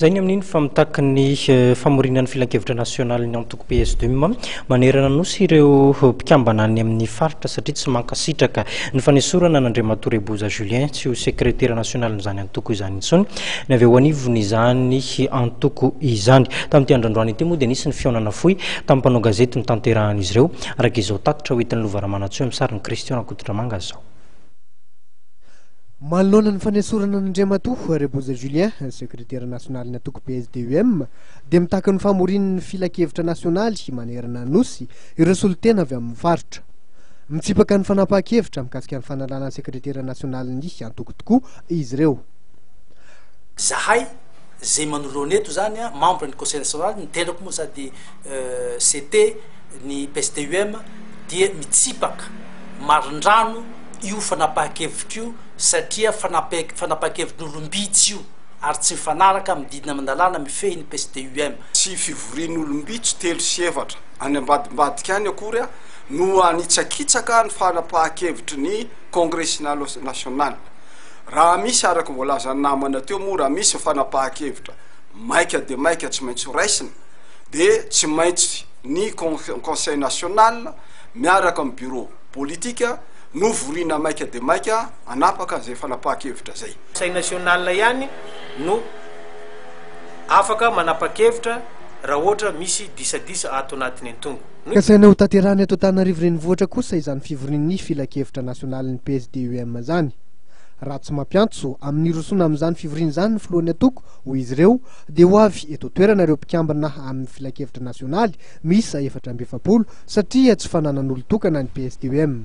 Zainy amin'iny fa mitaka ny famorinan'ny filan-kevitra nasionaly ny antoko PSD manerana nosy ireo mpikambana any amin'ny faritra satria tsy mankasitraka ny fanesorana n'Andriamatoa Boza Julien tsy ho sekretera nasionaly n'izany antoko izany intsony ny avy eo anivony izany antoko izany tamin'ity androandroany ity moa dia nisy ny fionana fohy tamin'ny mpanao gazety ny tanterahan'izy ireo araka izao tatitra hoentin'ny Lovaramanantsoa amin'ny sariny Christian Akotramanga zao. Manoloana ny fanesorana n'Andriamatoa Boza Julien, sekretera nasionaly ny antoko PSDUM, dia mitaka ny famorin'ny filan-kevitra nasionaly manerana nosy ireo solitena avy amin'ny faritra. Mitsipaka ny fanapahan-kevitra mikasika ny fanalana sekretera nasionaly ny antoko tokoa izy ireo. Zahay zay manoloana eto zany membre ny conseil national ny tenako moa sady CT ny PSDUM dia mitsipaka marindrano io fanapahan-kevitra io satria fanapahan-kevitra n'olombitsy io ary tsy mifanaraka amin'ny didina mandalana mifehy ny PSDUM. Tsy fivorian'olombitsy telo sy efatra any ambadimbadika any akory no anitsakitsaka ny fanapahan-kevitry ny congrès national. Raha misy araka voalazany namana teo moa raha misy fanapahan-kevitra maika de maika tsy maintsy raisina de tsy maintsy ny conseil national miaraka amin'ny bureau politika no vorina maika de maika anapaka zay fanapahan-kevitra zay. Conseil national ihany no afaka manapa-kevitra raha ohatra misy disadisa ato anatin'ny antongo. Kasaina ho tanterahany ato Antananarivo renivohitra kosa izany fivorin'ny filan-kevitra nasionaly ny PSDUM zany. Raha tsy mampiantso amin'ny rosona amin'izany fivoriana izany ny filohan'ny antoko ho izy ireo dia ho avy eto toerana ireo mpikambana amin'ny filan-kevitra nasionaly misa 470 satria tsy fananan'olo tokana ny PSDUM.